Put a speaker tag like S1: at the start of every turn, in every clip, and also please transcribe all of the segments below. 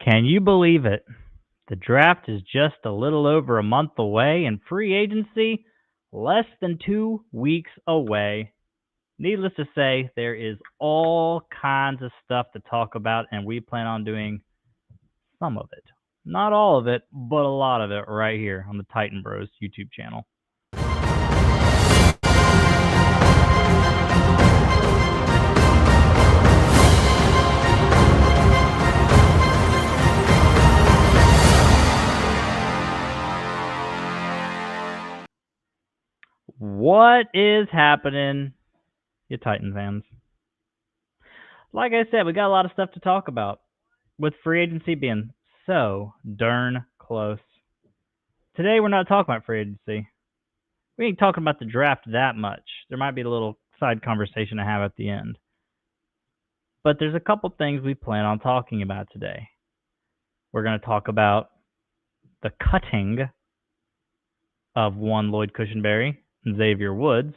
S1: Can you believe it? The draft is just a little over a month away, and free agency less than 2 weeks away. Needless to say, there is all kinds of stuff to talk about, and we plan on doing some of it. Not all of it, but a lot of it right here on the Titan Bros YouTube channel. What is happening, you Titan fans? Like I said, we got a lot of stuff to talk about, with free agency being so darn close. Today, we're not talking about free agency. We ain't talking about the draft that much. There might be a little side conversation to have at the end. But there's a couple things we plan on talking about today. We're going to talk about the cutting of one Lloyd Cushenberry and Xavier Woods.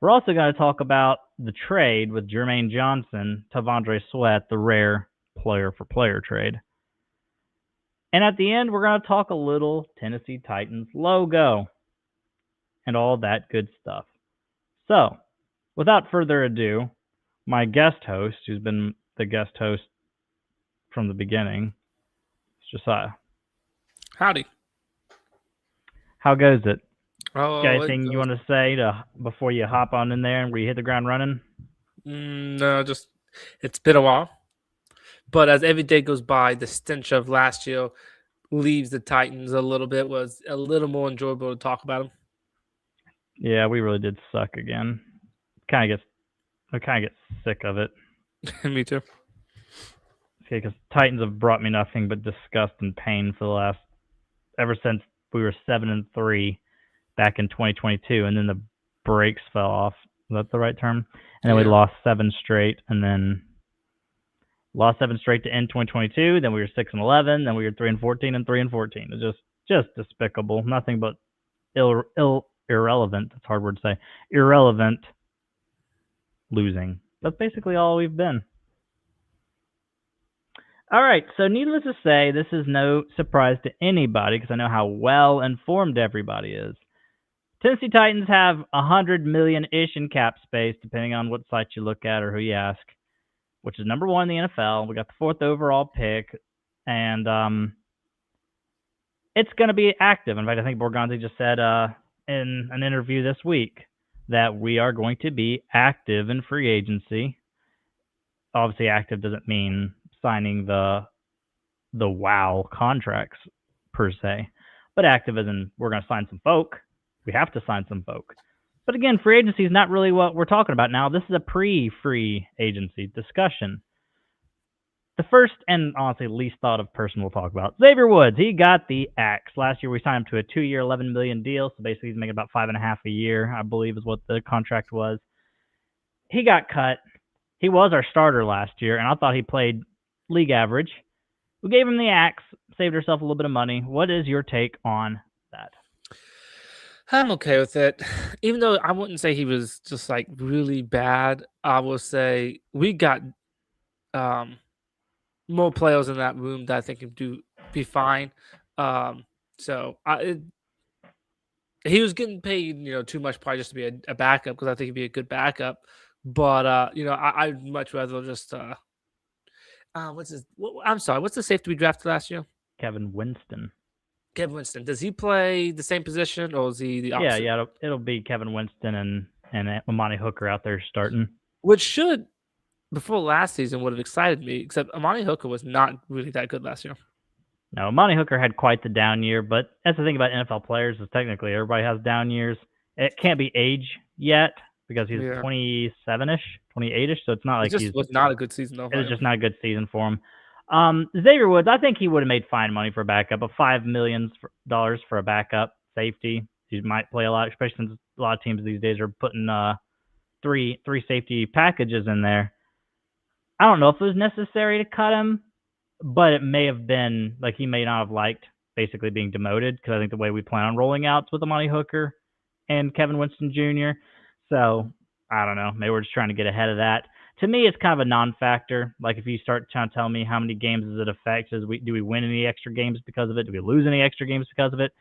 S1: We're also going to talk about the trade with Jermaine Johnson, Tavondre Sweat, the rare player-for-player trade. And at the end, we're going to talk a little Tennessee Titans logo and all that good stuff. So, without further ado, my guest host, who's been the guest host from the beginning, is Josiah.
S2: Howdy.
S1: How goes it?
S2: Oh,
S1: Got anything you want to say before you hop on in there and we hit the ground running?
S2: No, just it's been a while. But as every day goes by, the stench of last year leaves the Titans a little bit. Was a little more enjoyable to talk about them.
S1: Yeah, we really did suck again. I kind of get sick of it.
S2: Me too.
S1: Okay, because Titans have brought me nothing but disgust and pain for ever since we were 7-3 back in 2022, and then the brakes fell off. Is that the right term? And then we lost 7 straight, and then lost 7 straight to end 2022. Then we were 6-11. Then we were 3-14 and 3-14. It's just despicable. Nothing but irrelevant. It's a hard word to say. Irrelevant losing. That's basically all we've been. All right, so needless to say, this is no surprise to anybody because I know how well informed everybody is. Tennessee Titans have $100 million-ish in cap space, depending on what site you look at or who you ask, which is number 1 in the NFL. We got the 4th overall pick, and it's going to be active. In fact, I think Borgonzi just said in an interview this week that we are going to be active in free agency. Obviously, active doesn't mean signing the wow contracts per se, but active as in we're going to sign some folk. We have to sign some folk. But again, free agency is not really what we're talking about now. This is a pre-free agency discussion. The first and honestly least thought of person we'll talk about, Xavier Woods. He got the axe. Last year we signed him to a 2-year, $11 million deal. So basically he's making about $5.5 a year, I believe is what the contract was. He got cut. He was our starter last year, and I thought he played league average. We gave him the axe, saved ourselves a little bit of money. What is your take on that?
S2: I'm okay with it. Even though I wouldn't say he was just like really bad, I will say we got more players in that room that I think can be fine. He was getting paid, too much probably just to be a backup because I think he'd be a good backup. But I'd much rather just what's the safety we drafted last year?
S1: Kevin Winston.
S2: Kevin Winston. Does he play the same position or is he the opposite?
S1: Yeah, it'll be Kevin Winston and Amani Hooker out there starting.
S2: Which should, before last season, would have excited me, except Amani Hooker was not really that good last year.
S1: No, Amani Hooker had quite the down year, but that's the thing about NFL players is technically everybody has down years. It can't be age yet because he's 27-ish, 28-ish, so it's not like
S2: it was not a good season, though.
S1: It was just not a good season for him. Xavier Woods, I think he would have made fine money for a backup, but $5 million for a backup safety. He might play a lot, especially since a lot of teams these days are putting three safety packages in there. I don't know if it was necessary to cut him, but it may have been, like, he may not have liked basically being demoted because I think the way we plan on rolling out with Amani Hooker and Kevin Winston Jr. So, I don't know. Maybe we're just trying to get ahead of that. to me, it's kind of a non-factor. Like if you start trying to tell me how many games does it affect, do we win any extra games because of it? Do we lose any extra games because of it?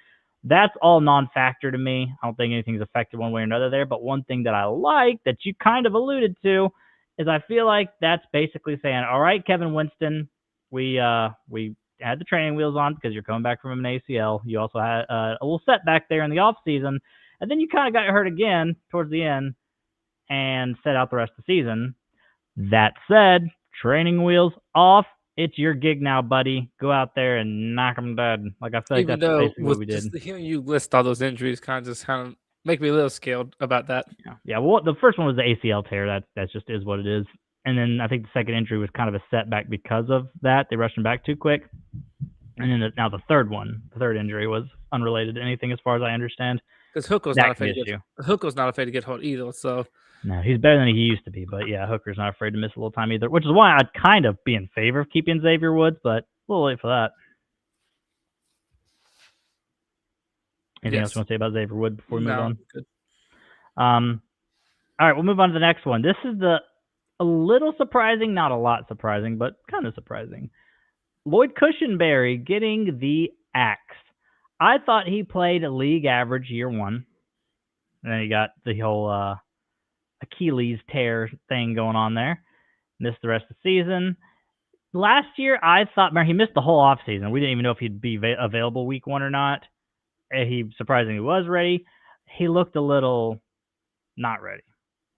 S1: That's all non-factor to me. I don't think anything's affected one way or another there. But one thing that I like that you kind of alluded to is I feel like that's basically saying, all right, Kevin Winston, we had the training wheels on because you're coming back from an ACL. You also had a little setback there in the offseason. And then you kind of got hurt again towards the end and set out the rest of the season. That said, training wheels off. It's your gig now, buddy. Go out there and knock them dead. Like I feel like
S2: Even
S1: that's
S2: though
S1: basically what we
S2: with
S1: did.
S2: just hearing you list all those injuries kind of make me a little scared about that.
S1: Yeah. Well, the first one was the ACL tear. That just is what it is. And then I think the second injury was kind of a setback because of that. They rushed him back too quick. And then now the third injury was unrelated to anything as far as I understand.
S2: Because Hooker's not afraid to get hurt either. So
S1: no, he's better than he used to be. But yeah, Hooker's not afraid to miss a little time either, which is why I'd kind of be in favor of keeping Xavier Woods, but a little late for that. Anything else you want to say about Xavier Woods before we move on?
S2: Good.
S1: All right, we'll move on to the next one. This is a little surprising, not a lot surprising, but kind of surprising. Lloyd Cushenberry getting the axe. I thought he played a league average year one. And then he got the whole Achilles tear thing going on there. Missed the rest of the season. Last year, I thought, he missed the whole offseason. We didn't even know if he'd be available week one or not. He surprisingly was ready. He looked a little not ready.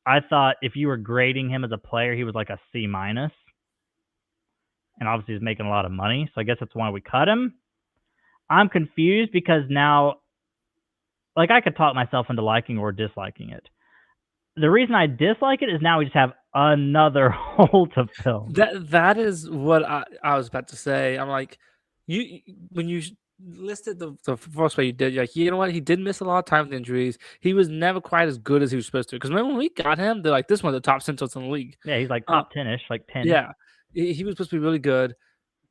S1: I thought if you were grading him as a player, he was like a C-. And obviously he's making a lot of money, so I guess that's why we cut him. I'm confused because now, like, I could talk myself into liking or disliking it. The reason I dislike it is now we just have another hole to fill.
S2: That is what I was about to say. I'm like, when you listed the first way you did, you're like, you know what? He did miss a lot of time with injuries. He was never quite as good as he was supposed to. Because remember when we got him, they're like, this one of the top centers in the league.
S1: Yeah, he's like top 10-ish, like 10.
S2: Yeah, he was supposed to be really good.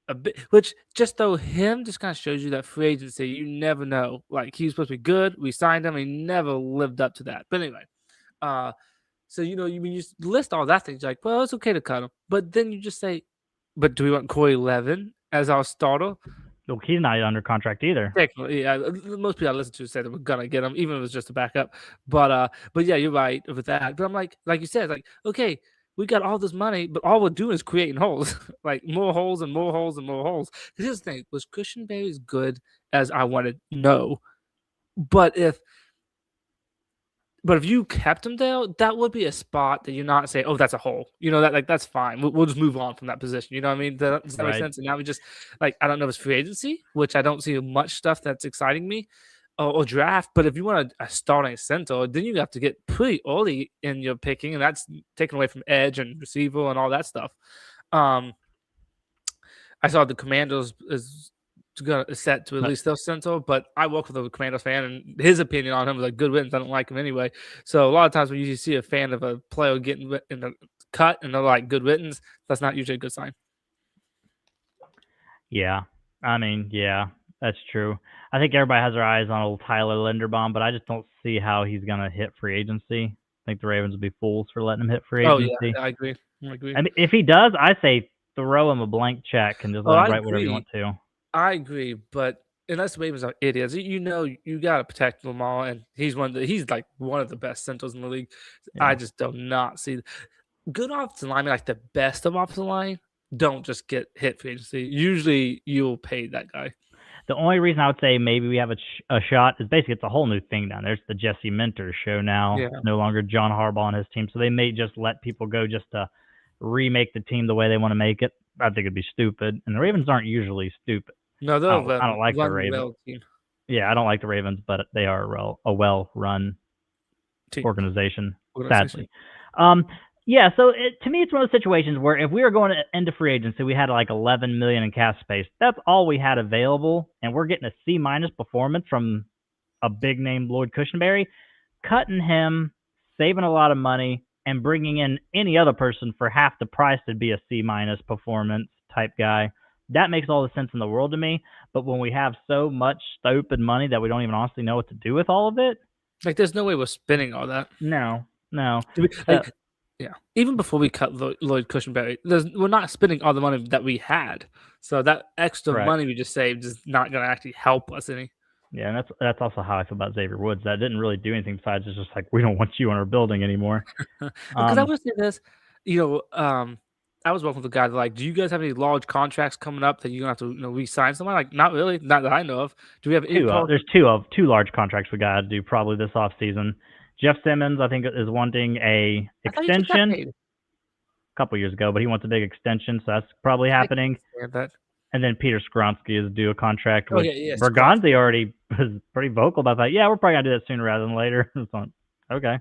S2: A bit, which just though him just kind of shows you that free agency, you never know. Like he was supposed to be good, we signed him, he never lived up to that. But anyway, so when you list all that things, like, well, it's okay to cut him, but then you just say, but do we want Corey Levin as our starter?
S1: Look, he's not under contract either.
S2: Technically, yeah. Most people I listen to said that we're gonna get him, even if it was just a backup. But yeah, you're right with that. But I'm like you said, like, okay, we got all this money, but all we're doing is creating holes, like more holes and more holes and more holes. Here's the thing: was Cushenberry as good as I wanted? No, but if you kept him there, that would be a spot that you're not saying, "Oh, that's a hole." That's fine. We'll just move on from that position. You know what I mean? Does that make sense? And now we just I don't know if it's free agency, which I don't see much stuff that's exciting me, or draft. But if you want a starting center, then you have to get pretty early in your picking, and that's taken away from edge and receiver and all that stuff. I saw the Commanders is set to at least their center, but I work with a Commanders fan, and his opinion on him was like good wins. I don't like him anyway. So a lot of times when you see a fan of a player getting in the cut and they're like good wins, that's not usually a good sign.
S1: Yeah, I mean, yeah, that's true. I think everybody has their eyes on old Tyler Linderbaum, but I just don't see how he's gonna hit free agency. I think the Ravens would be fools for letting him hit free agency.
S2: Oh yeah, I agree.
S1: I mean, if he does, I say throw him a blank check and just let him write whatever you want to.
S2: I agree, but unless the Ravens are idiots, you got to protect Lamar, and he's like one of the best centers in the league. Yeah. I just do not see good offensive linemen, like the best of offensive line, don't just get hit free agency. Usually, you'll pay that guy.
S1: The only reason I would say maybe we have a shot is basically it's a whole new thing down there. It's the Jesse Minter show now. Yeah. It's no longer John Harbaugh and his team, so they may just let people go just to remake the team the way they want to make it. I think it'd be stupid, and the Ravens aren't usually stupid.
S2: No,
S1: I don't like the Ravens. Yeah, I don't like the Ravens, but they are a well-run organization, sadly. Yeah, so to me, it's one of those situations where if we were going into free agency, we had like $11 million in cap space. That's all we had available, and we're getting a C- performance from a big name Lloyd Cushenberry. Cutting him, saving a lot of money, and bringing in any other person for half the price to be a C- performance type guy. That makes all the sense in the world to me. But when we have so much stupid money that we don't even honestly know what to do with all of it.
S2: Like, there's no way we're spending all that.
S1: No.
S2: Yeah, even before we cut Lloyd Cushenberry, we're not spending all the money that we had. So that extra
S1: Correct.
S2: money we just saved is not going to actually help us any.
S1: Yeah, and that's also how I feel about Xavier Woods. That didn't really do anything besides it's just like we don't want you in our building anymore.
S2: Because I would say this, I was working with a guy that like, do you guys have any large contracts coming up that you're gonna have to re-sign someone? Like, not really, not that I know of. Do we have any?
S1: There's two large contracts we got to do probably this off season. Jeff Simmons, I think, is wanting a extension a couple years ago, but he wants a big extension, so that's probably happening. And then Peter Skronsky is due a contract, which Bergonzi already was pretty vocal about that. Yeah, we're probably gonna do that sooner rather than later. Okay.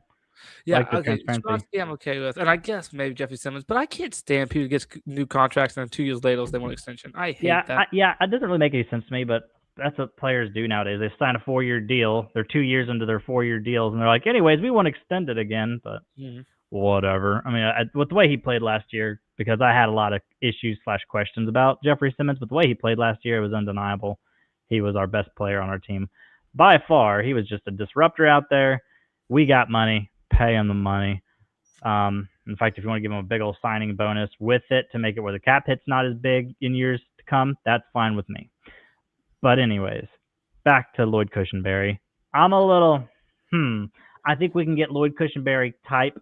S2: Yeah, okay. Skronsky I'm okay with, and I guess maybe Jeffrey Simmons, but I can't stand people who gets new contracts and then 2 years later they want an extension. I hate that.
S1: It doesn't really make any sense to me, but that's what players do nowadays. They sign a 4-year deal. They're 2 years into their 4-year deals, and they're like, anyways, we want to extend it again, but whatever. I mean, with the way he played last year, because I had a lot of issues/questions about Jeffrey Simmons, but the way he played last year, it was undeniable. He was our best player on our team. By far, he was just a disruptor out there. We got money. Pay him the money. In fact, if you want to give him a big old signing bonus with it to make it where the cap hit's not as big in years to come, that's fine with me. But anyways, back to Lloyd Cushenberry. I'm a little, I think we can get Lloyd Cushenberry type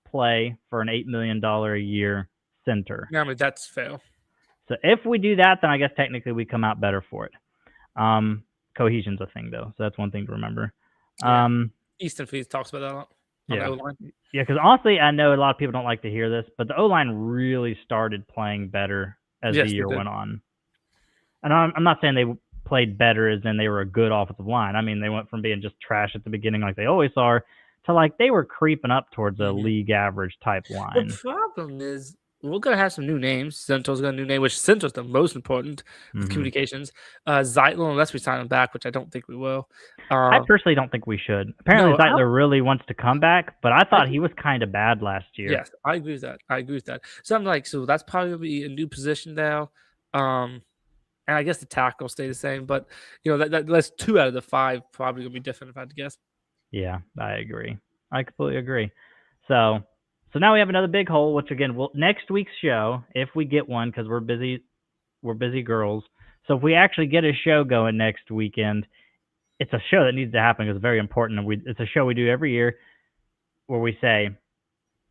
S1: play for an $8 million a year center.
S2: Yeah, I mean, that's fair.
S1: So if we do that, then I guess technically we come out better for it. Cohesion's a thing, though, so that's one thing to remember.
S2: Yeah. Easton Fees talks about that a lot.
S1: Yeah, because honestly, I know a lot of people don't like to hear this, but the O-line really started playing better as the year went on. And I'm not saying they played better as in they were a good offensive line. I mean, they went from being just trash at the beginning like they always are to like they were creeping up towards a league average type line.
S2: The problem is we're going to have some new names. Central's got a new name, which Central's the most important with communications. Zeitler, unless we sign him back, which I don't think we will.
S1: I personally don't think we should. Apparently, Zeitler really wants to come back, but I thought he was kind of bad last year.
S2: Yes, I agree with that. So I'm like, so that's probably going to be a new position now. And I guess the tackle will stay the same, but that's 2 out of the 5 probably going to be different if I had to guess.
S1: Yeah, I agree. I completely agree. So now we have another big hole, which again, next week's show, if we get one, because we're busy girls. So if we actually get a show going next weekend, it's a show that needs to happen because it's very important. And it's a show we do every year where we say,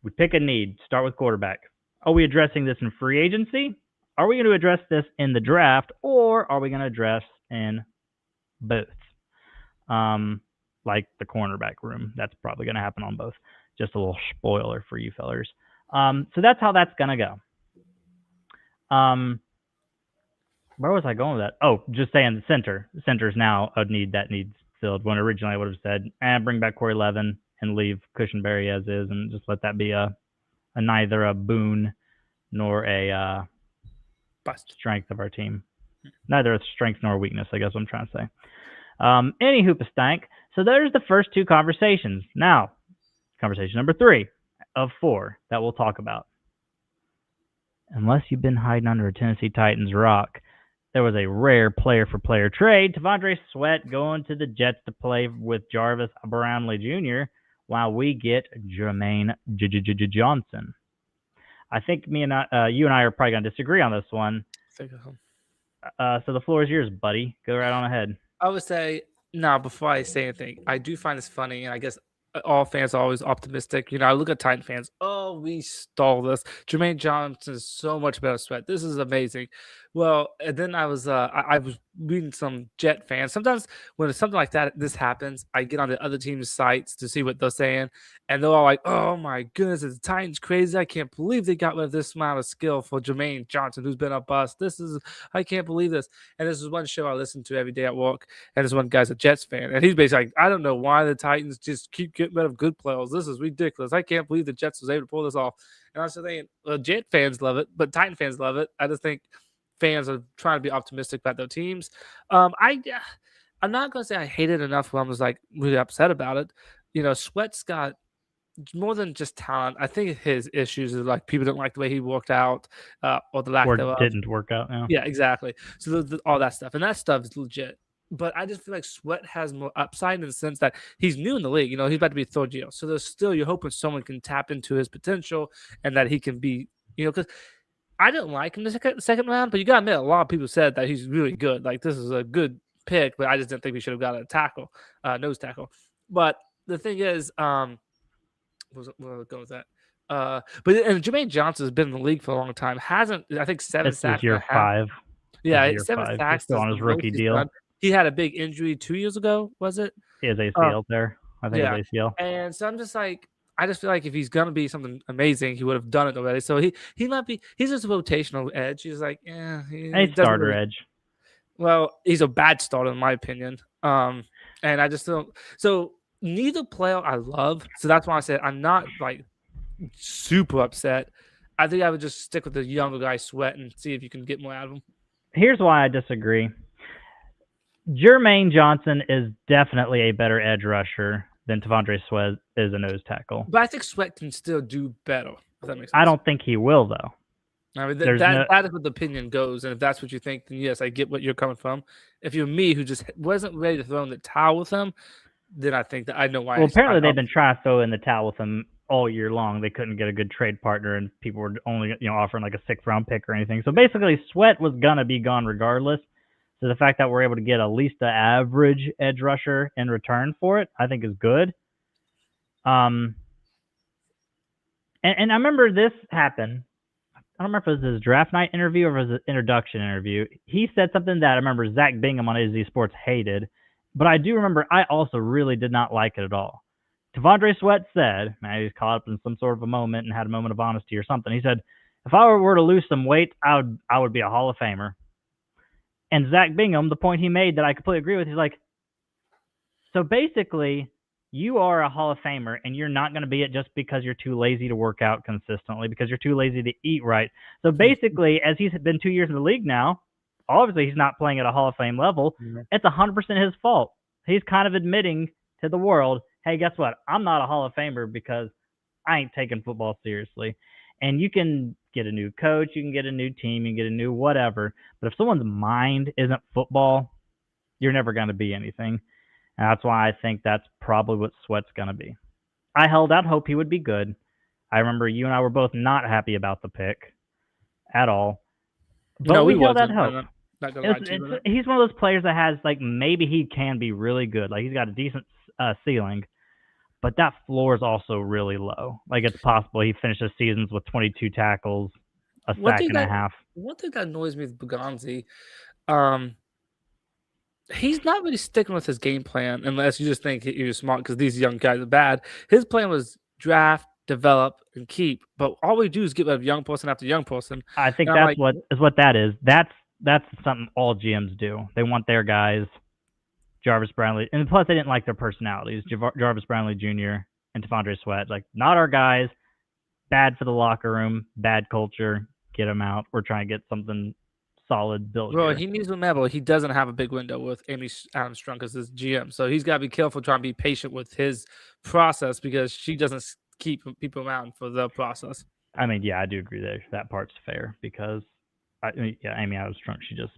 S1: we pick a need, start with quarterback. Are we addressing this in free agency? Are we going to address this in the draft? Or are we going to address in both? Like the cornerback room. That's probably going to happen on both. Just a little spoiler for you fellers. So that's how that's going to go. Where was I going with that? Oh, just saying the center. The center's now a need that needs filled. When originally I would have said, bring back Corey Levin and leave Cushenberry as is and just let that be a neither a boon nor a strength of our team. Neither a strength nor a weakness, I guess what I'm trying to say. Any hoop a stank. So there's the first 2 conversations. Now, conversation number 3 of 4 that we'll talk about. Unless you've been hiding under a Tennessee Titans rock, there was a rare player-for-player trade. T'Vondre Sweat going to the Jets to play with Jarvis Brownlee Jr. while we get Jermaine Johnson. I think you and I are probably going to disagree on this one. So the floor is yours, buddy. Go right on ahead.
S2: I would say, now, before I say anything, I do find this funny, and I guess all fans are always optimistic. I look at Titan fans. Oh, we stole this. Jermaine Johnson is so much better Sweat. This is amazing. Well, and then I was reading some Jet fans. Sometimes when something like this happens, I get on the other team's sites to see what they're saying, and they're all like, "Oh my goodness, is the Titans crazy? I can't believe they got rid of this amount of skill for Jermaine Johnson, who's been a bust. I can't believe this." And this is one show I listen to every day at work, and this one guy's a Jets fan, and he's basically like, "I don't know why the Titans just keep getting rid of good players. This is ridiculous. I can't believe the Jets was able to pull this off." And I was thinking, well, Jet fans love it, but Titan fans love it. I just think fans are trying to be optimistic about their teams. I'm not going to say I hate it enough where I'm just like really upset about it. Sweat's got more than just talent. I think his issues is like people don't like the way he worked out or the lack
S1: or didn't work out.
S2: Yeah, exactly. So all that stuff, and that stuff is legit. But I just feel like Sweat has more upside in the sense that he's new in the league. He's about to be third year. So there's still, you're hoping someone can tap into his potential and that he can be, because I didn't like him the second round, but you got to admit, a lot of people said that he's really good. Like, this is a good pick, but I just didn't think we should have got a tackle, nose tackle. But the thing is, where was I going with that? And Jermaine Johnson has been in the league for a long time. Hasn't, I think, 7
S1: This is
S2: sacks and a
S1: year
S2: half.
S1: 5.
S2: Yeah,
S1: Year
S2: 7
S1: 5.
S2: sacks
S1: He's still
S2: is
S1: on
S2: the
S1: his
S2: most
S1: rookie
S2: he's
S1: deal.
S2: done. He had a big injury 2 years ago, was it?
S1: His ACL there. I think
S2: Yeah.
S1: his ACL.
S2: And so I'm just like, I just feel like if he's gonna be something amazing, he would have done it already. So he might be. He's just a rotational edge. He's like, he
S1: A
S2: doesn't
S1: starter
S2: really.
S1: edge.
S2: Well, he's a bad starter in my opinion. And I just don't. So neither player I love. So that's why I said I'm not like super upset. I think I would just stick with the younger guy, Sweat, and see if you can get more out of him.
S1: Here's why I disagree. Jermaine Johnson is definitely a better edge rusher than T'Vondre Sweat is a nose tackle.
S2: But I think Sweat can still do better. If that makes sense.
S1: I don't think he will, though.
S2: I mean, that is what the opinion goes, and if that's what you think, then yes, I get what you're coming from. If you're me, who just wasn't ready to throw in the towel with him, then I think that I know why.
S1: Well, apparently they've been trying to throw in the towel with him all year long. They couldn't get a good trade partner, and people were only offering like a 6th-round pick or anything. So basically, Sweat was gonna be gone regardless. So the fact that we're able to get at least the average edge rusher in return for it, I think is good. And I remember this happened. I don't remember if it was his draft night interview or if it was his introduction interview. He said something that I remember Zach Bingham on AZ Sports hated, but I do remember I also really did not like it at all. T'Vondre Sweat said, man, he's caught up in some sort of a moment and had a moment of honesty or something. He said, if I were to lose some weight, I would be a Hall of Famer. And Zach Bingham, the point he made that I completely agree with, he's like, so basically, you are a Hall of Famer, and you're not going to be it just because you're too lazy to work out consistently, because you're too lazy to eat right. So basically, as he's been 2 years in the league now, obviously he's not playing at a Hall of Fame level. It's 100% his fault. He's kind of admitting to the world, hey, guess what? I'm not a Hall of Famer because I ain't taking football seriously. And you can get a new coach, you can get a new team, you can get a new whatever. But if someone's mind isn't football, you're never going to be anything. And that's why I think that's probably what Sweat's going to be. I held out hope he would be good. I remember you and I were both not happy about the pick at all. But
S2: no,
S1: we held out hope.
S2: Not gonna lie to you.
S1: He's one of those players that has, like, maybe he can be really good. Like, he's got a decent ceiling. But that floor is also really low. Like, it's possible he finishes seasons with 22 tackles, a sack and a half.
S2: One thing that annoys me with Buganzi, he's not really sticking with his game plan unless you just think he was smart because these young guys are bad. His plan was draft, develop, and keep. But all we do is get rid of young person after young person.
S1: I think that's what that is. That's something all GMs do. They want their guys, Jarvis Brownlee, and plus they didn't like their personalities. Jarvis Brownlee Jr. and T'Vondre Sweat, like, not our guys. Bad for the locker room, bad culture. Get them out. We're trying to get something solid built.
S2: Well, he needs to remember he doesn't have a big window with Amy Adams Strunk as his GM, so he's got to be careful trying to be patient with his process because she doesn't keep people around for the process.
S1: I mean, yeah, I do agree that part's fair because, Amy Adams Strunk, she just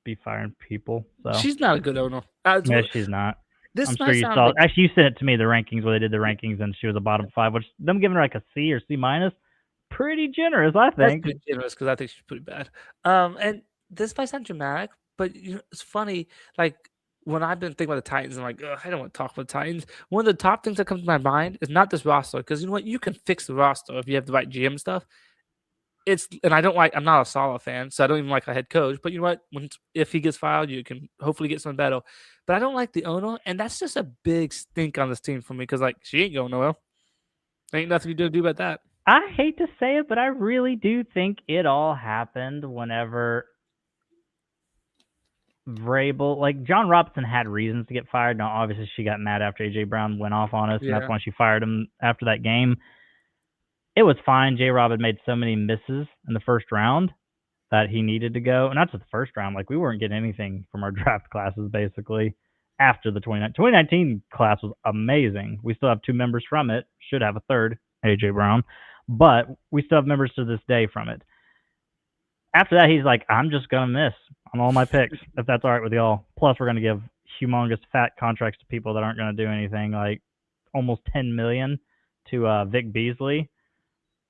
S1: be firing people. So
S2: she's not a good owner.
S1: Yeah, she's not. I'm sure you saw. Actually, you sent it to me, the rankings where they did the rankings, and she was a bottom 5, which them giving her like a C or C minus, pretty generous, I think.
S2: That's pretty generous because I think she's pretty bad. And this might sound dramatic, but it's funny. Like, when I've been thinking about the Titans, I'm like, I don't want to talk about the Titans. One of the top things that comes to my mind is not this roster, because you know what? You can fix the roster if you have the right GM stuff. I'm not a Saleh fan, so I don't even like a head coach. But you know what? If he gets fired, you can hopefully get something better. But I don't like the owner, and that's just a big stink on this team for me because, like, she ain't going nowhere. There ain't nothing you do about that.
S1: I hate to say it, but I really do think it all happened whenever Vrabel, like, John Robinson had reasons to get fired. Now, obviously, she got mad after A.J. Brown went off on us, and that's why she fired him after that game. It was fine. J-Rob had made so many misses in the first round that he needed to go. And not just the first round. Like, we weren't getting anything from our draft classes, basically, after the 2019 class was amazing. We still have 2 members from it. Should have a third, A.J. Brown. But we still have members to this day from it. after that, he's like, I'm just gonna miss on all my picks if that's all right with y'all. Plus, we're gonna give humongous fat contracts to people that aren't gonna do anything, like almost 10 million to Vic Beasley.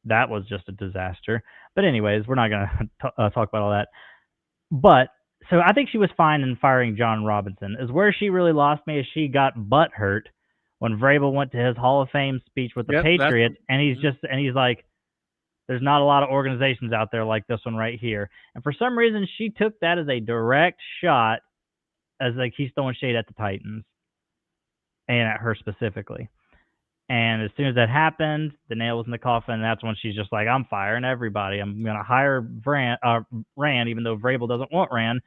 S1: That was just a disaster. But anyways, we're not gonna talk about all that. But so I think she was fine in firing John Robinson. Is where she really lost me is she got butt hurt when Vrabel went to his Hall of Fame speech with the
S2: Yep,
S1: Patriots, and
S2: mhm.
S1: he's like, there's not a lot of organizations out there like this one right here. And for some reason, she took that as a direct shot, as like he's throwing shade at the Titans and at her specifically. And as soon as that happened, the nail was in the coffin. And that's when she's just like, I'm firing everybody. I'm going to hire Rand, even though Vrabel doesn't want Rand.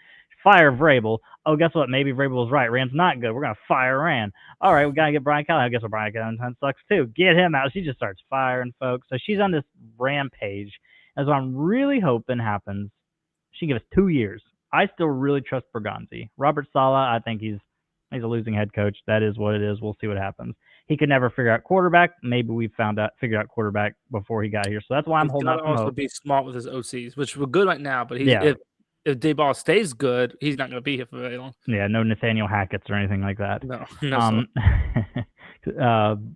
S1: Fire Vrabel. Oh, guess what? Maybe Vrabel was right. Rand's not good. We're going to fire Rand. All right, we got to get Brian Callahan. I guess what Brian Callahan sucks too. Get him out. She just starts firing folks. So she's on this rampage. As I'm really hoping happens, she gives 2 years. I still really trust Bergonzi. Robert Saleh, I think he's a losing head coach. That is what it is. We'll see what happens. He could never figure out quarterback. Maybe we figured out quarterback before he got here. So that's why I'm
S2: He's
S1: holding
S2: gotta
S1: out some
S2: also
S1: hope.
S2: be smart with his OCs, which we're good right now, but he's
S1: Yeah.
S2: if Dayball stays good, he's not gonna be here for very long.
S1: Yeah, no Nathaniel Hackett's or anything like that.
S2: No, no,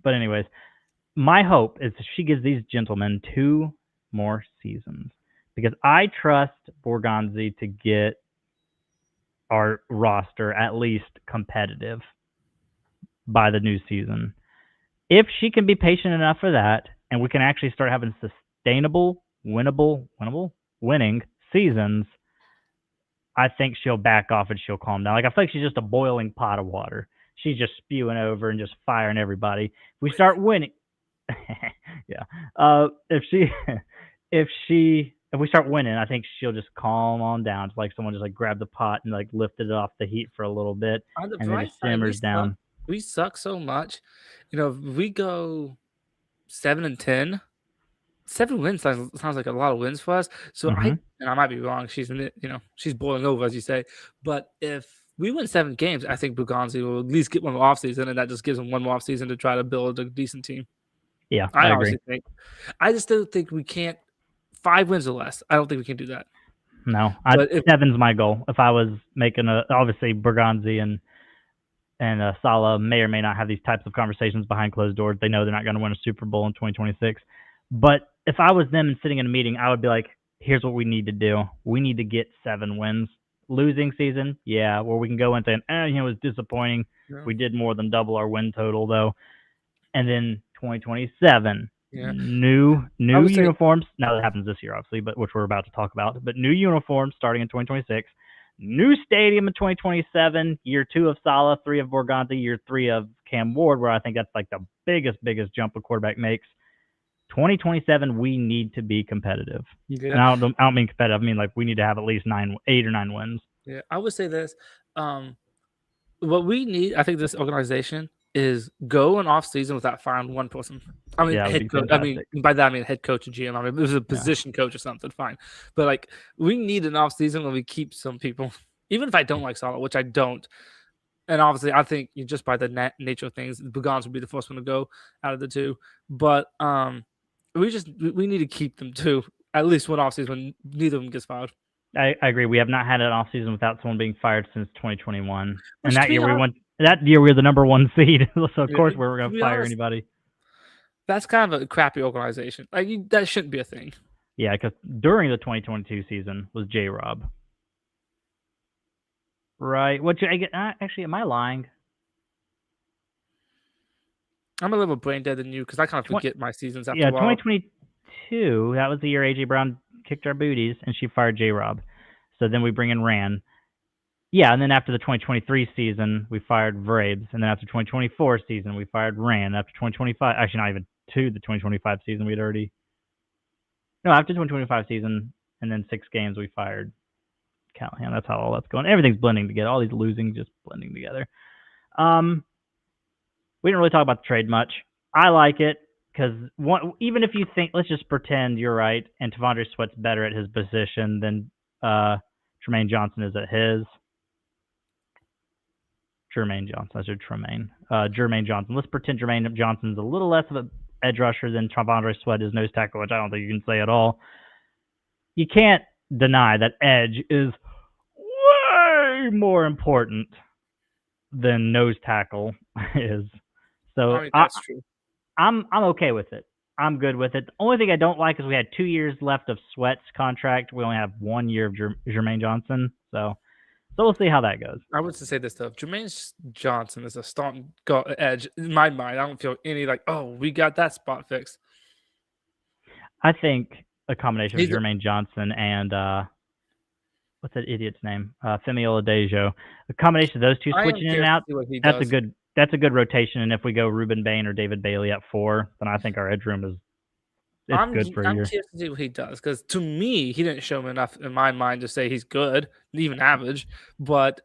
S1: But anyways, my hope is she gives these gentlemen 2 more seasons because I trust Borgonzi to get our roster at least competitive by the new season. If she can be patient enough for that, and we can actually start having sustainable, winning seasons, I think she'll back off and she'll calm down. Like I feel like she's just a boiling pot of water. She's just spewing over and just firing everybody. If we start winning, yeah. If she, if we start winning, I think she'll just calm on down. It's like someone just like grabbed the pot and like lifted it off the heat for a little bit,
S2: On the
S1: and then
S2: bright
S1: just
S2: side,
S1: simmers down.
S2: we suck so much. You know, if we go 7-10, 7 wins sounds like a lot of wins for us. So
S1: Mm-hmm.
S2: and I might be wrong. She's she's boiling over, as you say. But if we win 7 games, I think Buganzi will at least get one more offseason, and that just gives him one more offseason to try to build a decent team.
S1: Yeah,
S2: I
S1: I agree.
S2: honestly think. I just don't think we can't 5 wins or less. I don't think we can do that.
S1: No,
S2: But if
S1: 7's my goal. If I was making obviously Bergonzi and Salah may or may not have these types of conversations behind closed doors. They know they're not going to win a Super Bowl in 2026. But if I was them and sitting in a meeting, I would be like, here's what we need to do. We need to get 7 wins. Losing season, yeah, where we can go and say, it was disappointing.
S2: Yeah.
S1: We did more than double our win total, though. And then 2027, new uniforms. Now that happens this year, obviously, but which we're about to talk about. But new uniforms starting in 2026. New stadium in 2027, year 2 of Salah, 3 of Borgonzi, year 3 of Cam Ward, where I think that's like the biggest jump a quarterback makes. 2027, we need to be competitive.
S2: Yeah.
S1: And I don't mean competitive. I mean like we need to have at least 8 or 9 wins.
S2: Yeah, I would say this. What we need, I think, this organization is go an off season without firing one person. I mean, head coach. I mean, by that I mean head coach and GM. I mean, if it was a position coach or something, fine. But like, we need an off season where we keep some people, even if I don't like Salah, which I don't. And obviously, I think just by the nature of things, Bugans would be the first one to go out of the 2. But we need to keep them too. At least one offseason when neither of them gets fired.
S1: I agree. We have not had an offseason without someone being fired since 2021. And that year we were the number 1 seed. So of course we were going to fire anybody.
S2: That's kind of a crappy organization. Like that shouldn't be a thing.
S1: Yeah, because during the 2022 season was J-Rob. Right. Which actually, am I lying?
S2: I'm a little brain dead than you because I kind of forget my seasons after
S1: a while.
S2: Yeah,
S1: 2022, that was the year A.J. Brown kicked our booties, and she fired J-Rob. So then we bring in Rand. Yeah, and then after the 2023 season, we fired Vrabes. And then after 2024 season, we fired Rand. After 2025, actually not even to the 2025 season, we'd already... No, after 2025 season, and then 6 games, we fired Callahan. That's how all that's going. Everything's blending together. All these losing just blending together. We didn't really talk about the trade much. I like it because even if you think, let's just pretend you're right, and Tavondre Sweat's better at his position than Jermaine Johnson is at his. Jermaine Johnson. I said Tremaine. Jermaine Johnson. Let's pretend Jermaine Johnson's a little less of an edge rusher than Tavondre Sweat is nose tackle, which I don't think you can say at all. You can't deny that edge is way more important than nose tackle is. So
S2: I mean, that's true.
S1: I'm okay with it. I'm good with it. The only thing I don't like is we had 2 years left of Sweat's contract. We only have 1 year of Jermaine Johnson. So we'll see how that goes.
S2: I would say this though, Jermaine Johnson is a starting edge in my mind. I don't feel any like, oh, we got that spot fixed.
S1: I think a combination of
S2: He's
S1: Jermaine Johnson and what's that idiot's name? Femi Oladejo. A combination of those two
S2: I am
S1: switching in and
S2: curious to
S1: out.
S2: see what he
S1: That's a
S2: does.
S1: good rotation. And if we go Ruben Bain or David Bailey at 4, then I think our edge room is good for a
S2: I'm
S1: year.
S2: curious to see what he does because to me, he didn't show me enough in my mind to say he's good, even average. But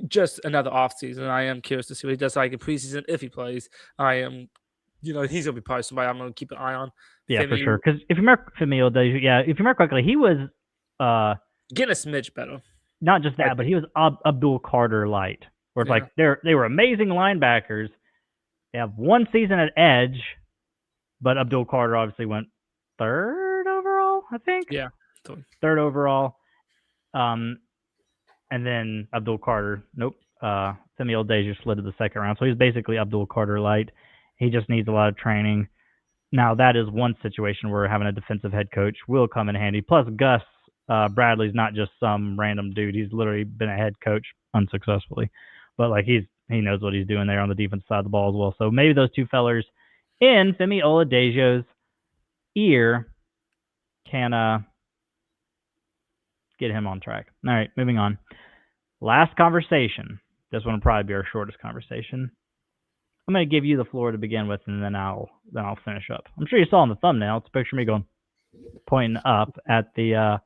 S2: just another offseason. I am curious to see what he does like in preseason if he plays. I am, he's gonna be probably somebody I'm gonna keep an eye on.
S1: Yeah, for sure. Because if you remember Femi Oladejo, if you remember correctly, he was
S2: getting a smidge better.
S1: Not just that, but he was Abdul Carter light. Where it's like they were amazing linebackers. They have one season at edge, but Abdul Carter obviously went 3rd overall, I think.
S2: Yeah,
S1: 3rd overall. And then Abdul Carter, nope. Femi Oladejo slid to the 2nd round, so he's basically Abdul Carter light. He just needs a lot of training. Now that is one situation where having a defensive head coach will come in handy. Plus, Gus Bradley's not just some random dude. He's literally been a head coach unsuccessfully, but like he knows what he's doing there on the defensive side of the ball as well. So maybe those two fellers in Femi Oladejo's ear can get him on track. All right, moving on. Last conversation. This one will probably be our shortest conversation. I'm going to give you the floor to begin with, and then I'll finish up. I'm sure you saw in the thumbnail. It's a picture of me going pointing up at the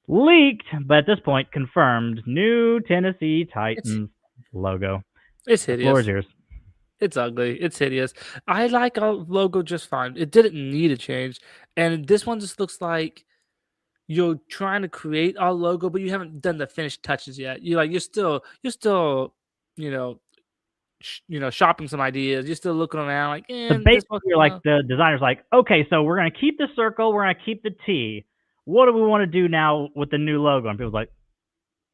S1: leaked, but at this point confirmed, new Tennessee Titans logo.
S2: It's hideous.
S1: The floor is yours.
S2: It's ugly. It's hideous. I like our logo just fine. It didn't need a change, and this one just looks like you're trying to create our logo, but you haven't done the finished touches yet. You're still shopping some ideas. You're still looking around like,
S1: so basically, you're like the designer's like, okay, so we're gonna keep the circle, we're gonna keep the T. What do we want to do now with the new logo? And people's like,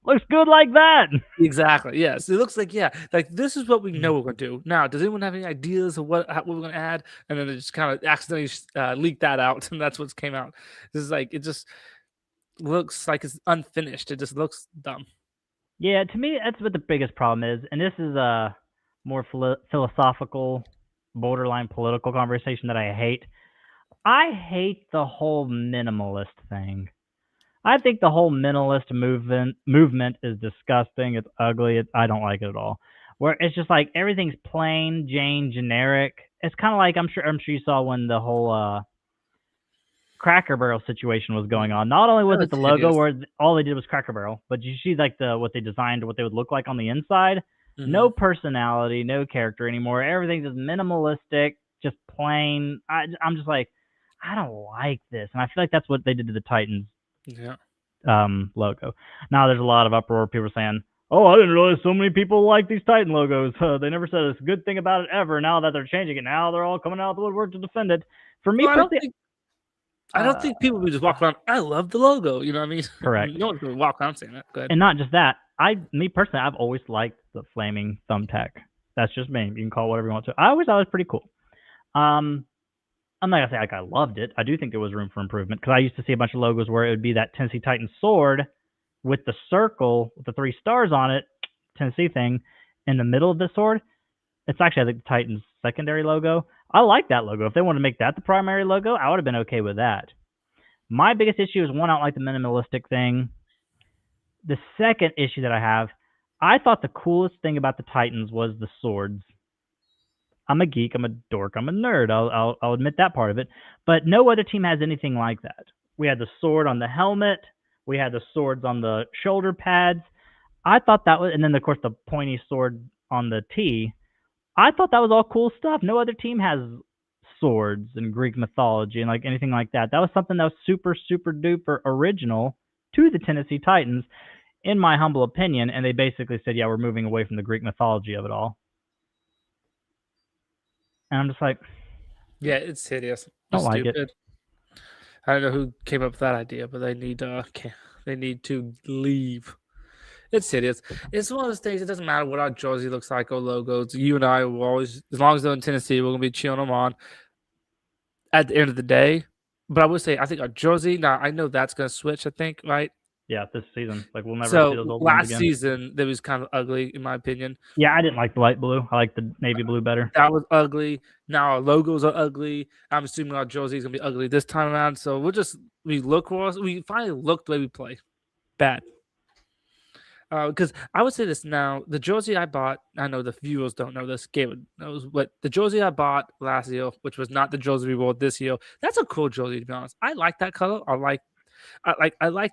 S1: looks good like that.
S2: Exactly. Yes. It looks like this is what we know we're gonna do. Now, does anyone have any ideas of what we're gonna add? And then they just kind of accidentally leaked that out, and that's what came out. This is like it just looks like it's unfinished. It just looks dumb.
S1: Yeah, to me, that's what the biggest problem is, and this is a more philosophical, borderline political conversation that I hate. I hate the whole minimalist thing. I think the whole minimalist movement is disgusting. It's ugly. I don't like it at all. Where it's just like everything's plain Jane generic. It's kind of like I'm sure you saw when the whole Cracker Barrel situation was going on. Not only was it the logo where all they did was Cracker Barrel, but you see like what they designed, what they would look like on the inside. Mm-hmm. No personality, no character anymore. Everything's just minimalistic, just plain. I'm just like, I don't like this, and I feel like that's what they did to the Titans.
S2: Yeah.
S1: Logo. Now there's a lot of uproar. People saying, "Oh, I didn't realize so many people like these Titan logos. They never said a good thing about it ever. Now that they're changing it, now they're all coming out of the woodwork to defend it." For me,
S2: I don't think people would just walk around. I love the logo. You know what I mean?
S1: Correct.
S2: No one's gonna walk around saying that. Go ahead.
S1: And not just that. Me personally, I've always liked the flaming thumbtack. That's just me. You can call it whatever you want to. I always thought it was pretty cool. I'm not gonna say like I loved it. I do think there was room for improvement because I used to see a bunch of logos where it would be that Tennessee Titans sword with the circle with the 3 stars on it, Tennessee thing, in the middle of the sword. It's actually, I think, the Titans' secondary logo. I like that logo. If they wanted to make that the primary logo, I would have been okay with that. My biggest issue is, one, I don't like the minimalistic thing. The second issue that I have, I thought the coolest thing about the Titans was the swords. I'm a geek, I'm a dork, I'm a nerd. I'll admit that part of it. But no other team has anything like that. We had the sword on the helmet. We had the swords on the shoulder pads. I thought that was, and then of course the pointy sword on the T. I thought that was all cool stuff. No other team has swords and Greek mythology and like anything like that. That was something that was super, super duper original to the Tennessee Titans, in my humble opinion. And they basically said, yeah, we're moving away from the Greek mythology of it all. And I'm just like,
S2: yeah, it's hideous.
S1: Don't like it.
S2: I don't know who came up with that idea, but they need to leave. It's hideous. It's one of those things. It doesn't matter what our jersey looks like or logos. You and I will always, as long as they're in Tennessee, we're gonna be cheering them on. At the end of the day, but I would say I think our jersey. Now I know that's gonna switch. I think right.
S1: Yeah, this season. Like, we'll never see
S2: So
S1: those old ones
S2: last
S1: again.
S2: season, that was kind of ugly in my opinion.
S1: Yeah, I didn't like the light blue. I like the navy blue better.
S2: That was ugly. Now our logos are ugly. I'm assuming our jersey is gonna be ugly this time around. So we finally look the way we play. Bad. Because I would say this now, the jersey I bought, I know the viewers don't know this, Galen knows, but the jersey I bought last year, which was not the jersey we wore this year, that's a cool jersey to be honest. I like that color. I like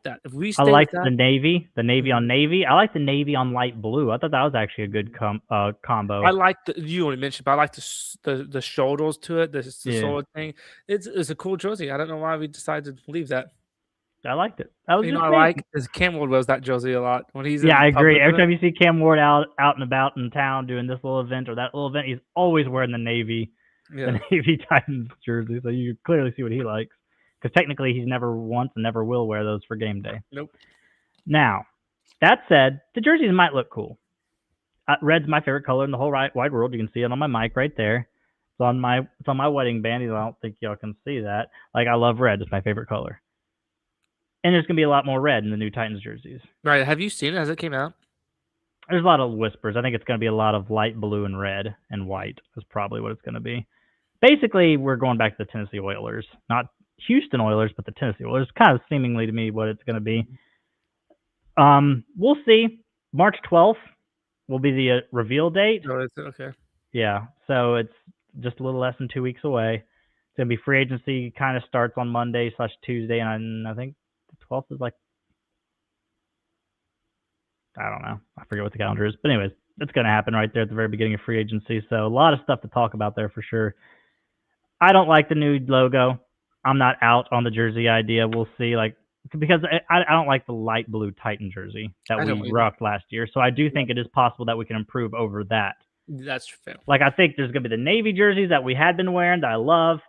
S2: that. If we
S1: I
S2: stay with
S1: liked
S2: that,
S1: the navy on
S2: Mhm.
S1: navy. I like the navy on light blue. I thought that was actually a good combo.
S2: I like you already mentioned, but I like the shoulders to it, the
S1: Yeah,
S2: sword thing. It's a cool jersey. I don't know why we decided to leave that.
S1: I liked it. That was
S2: You know,
S1: just
S2: I
S1: me.
S2: like is Cam Ward wears that jersey a lot when he's
S1: Yeah, I
S2: in
S1: agree.
S2: public
S1: Every
S2: with it.
S1: time you see Cam Ward out and about in town doing this little event or that little event, he's always wearing the
S2: Yeah,
S1: Navy Titans jersey. So you clearly see what he likes. Because technically, he's never once and never will wear those for game day.
S2: nope.
S1: Now, that said, the jerseys might look cool. Red's my favorite color in the whole wide world. You can see it on my mic right there. It's on my wedding band. I don't think y'all can see that. Like, I love red. It's my favorite color. And there's gonna be a lot more red in the new Titans jerseys.
S2: Right? Have you seen it as it came out?
S1: There's a lot of whispers. I think it's gonna be a lot of light blue and red and white is probably what it's gonna be. Basically, we're going back to the Tennessee Oilers, not Houston Oilers, but the Tennessee Oilers. Kind of seemingly to me what it's gonna be. We'll see. March 12th will be the reveal date.
S2: No, it's okay.
S1: Yeah, so it's just a little less than 2 weeks away. It's gonna be free agency. Kind of starts on Monday/Tuesday, and I think the 12th is like, I don't know. I forget what the calendar is, but anyways, it's gonna happen right there at the very beginning of free agency. So a lot of stuff to talk about there for sure. I don't like the new logo. I'm not out on the jersey idea. We'll see. Like, because I don't like the light blue Titan jersey that
S2: I don't
S1: we
S2: either.
S1: rocked last year. So I do think it is possible that we can improve over that.
S2: That's fair.
S1: Like, I think there's going to be the navy jerseys that we had been wearing that I love.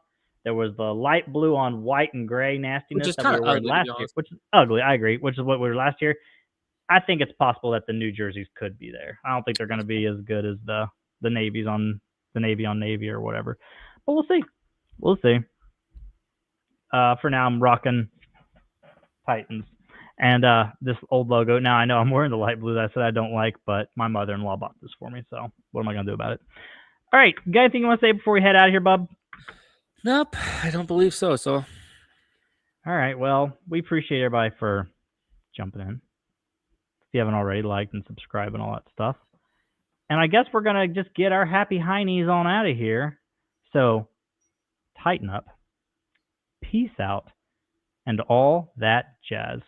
S1: There was the light blue on white and gray nastiness
S2: is
S1: that we
S2: kinda
S1: were wearing
S2: ugly, to be
S1: last year,
S2: honest.
S1: which is ugly. I agree, which is what we were last year. I think it's possible that the new jerseys could be there. I don't think they're going to be as good as the navy on navy or whatever. But we'll see. We'll see. For now, I'm rocking Titans. And this old logo. Now, I know I'm wearing the light blue that I said I don't like, but my mother-in-law bought this for me, so what am I going to do about it? All right, got anything you want to say before we head out of here, bub?
S2: Nope, I don't believe so. So,
S1: all right, well, we appreciate everybody for jumping in. If you haven't already, liked and subscribed and all that stuff. And I guess we're going to just get our happy heinies on out of here. So, tighten up, peace out, and all that jazz.